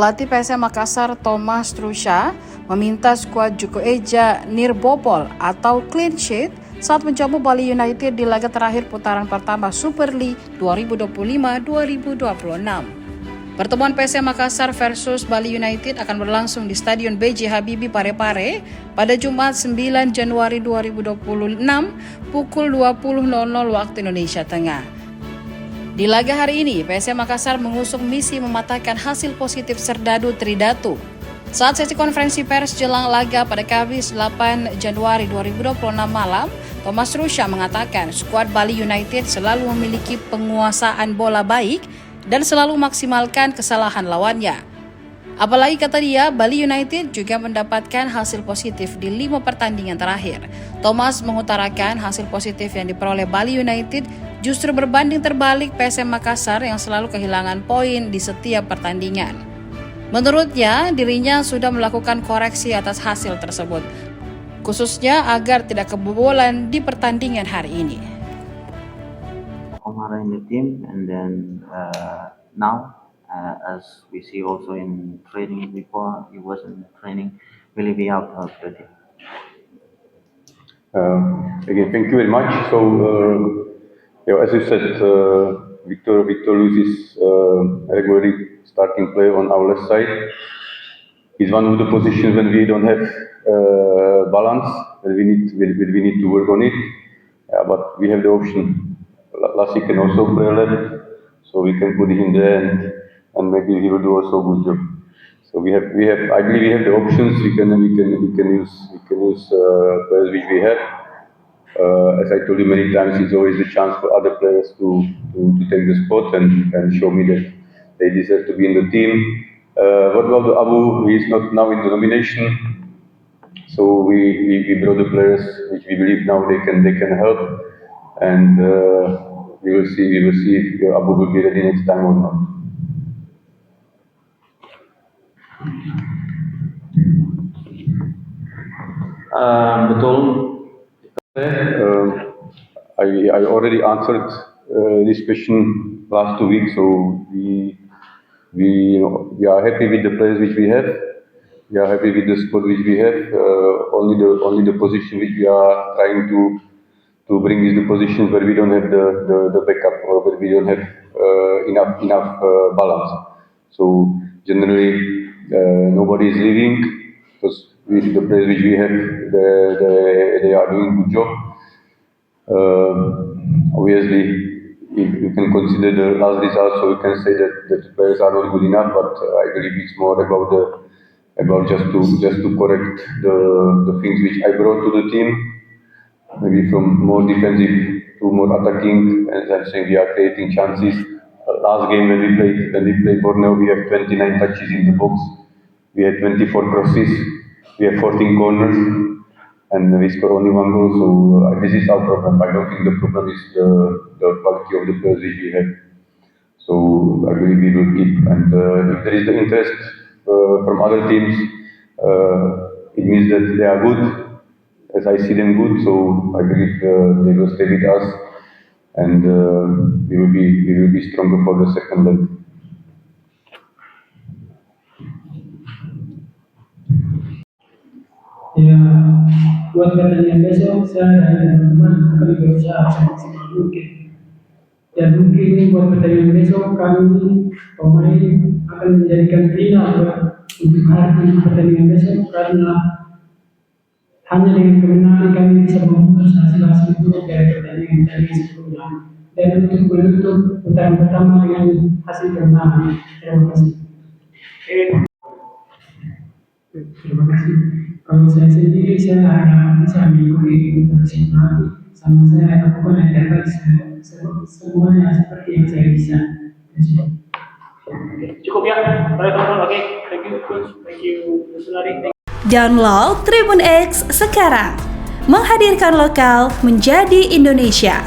Pelatih PSM Makassar Thomas Trusha meminta skuad Juku Eja nirbobol atau clean sheet saat menjamu Bali United di laga terakhir putaran pertama Super League 2025-2026. Pertemuan PSM Makassar versus Bali United akan berlangsung di Stadion B.J. Habibie Parepare pada Jumat 9 Januari 2026 pukul 20.00 waktu Indonesia Tengah. Di laga hari ini, PSM Makassar mengusung misi mematahkan hasil positif Serdadu Tridatu. Saat sesi konferensi pers jelang laga pada Kamis 8 Januari 2026 malam, Thomas Trusha mengatakan skuad Bali United selalu memiliki penguasaan bola baik dan selalu maksimalkan kesalahan lawannya. Apalagi kata dia, Bali United juga mendapatkan hasil positif di 5 pertandingan terakhir. Thomas mengutarakan hasil positif yang diperoleh Bali United justru berbanding terbalik PSM Makassar yang selalu kehilangan poin di setiap pertandingan. Menurutnya, dirinya sudah melakukan koreksi atas hasil tersebut, khususnya agar tidak kebobolan di pertandingan hari ini. Omar in the team, and then now, as we see also in training before, he was in training, will he be out of the team? Again, thank you very much. So, as you said, Victor Luz is regularly starting player on our left side. He's one of the positions when we don't have balance, when we need to work on it. But we have the option. Lassi can also play left, so we can put him there, and maybe he will do also a good job. So we have. I believe we have the options. We can use players which we have. As I told you many times, it's always a chance for other players to take the spot and show me that they deserve to be in the team. What about Abu? He is not now in the nomination, so we brought the players which we believe now they can help, and we will see if Abu will be ready next time or not. Betul. I already answered this question last 2 weeks, so we are happy with the players which we have. We are happy with the squad which we have. Only the position which we are trying to bring is the positions where we don't have the backup or where we don't have enough balance. So generally nobody is leaving because with the players which we have, they are doing a good job. Obviously, you can consider the last result, so you can say that the players are not good enough. But I believe it's more about just to correct the things which I brought to the team. Maybe from more defensive to more attacking, and I'm saying we are creating chances. Last game when we played Borneo, we have 29 touches in the box. We had 24 crosses. We have 14 corners, and we score only 1 goal. So this is our problem. I don't think the problem is the quality of the players which we have. So I believe we will keep. And if there is the interest from other teams, it means that they are good. As I see them good, so I believe they will stay with us, and we will be stronger for the second leg. Ya, buat pertandingan besok saya dan teman-teman akan berusaha semaksimal mungkin. Dan mungkin buat pertandingan besok kami pemain akan menjadikan final untuk hari pertandingan besok, karena hanya dengan kemenangan kami bisa memutus hasil buruk dari pertandingan sebelumnya, dan untuk menutup putaran pertama dengan hasil kemenangan. Terima kasih. Terima kasih. Kalau saya sendiri, saya hanya bisa mengikuti persiapan, sama saya lakukan yang terbaik semuanya seperti yang saya bisa. Cukup ya, teman-teman. Oke, thank you coach, thank you Sulari. Download Tribun X sekarang, menghadirkan lokal menjadi Indonesia.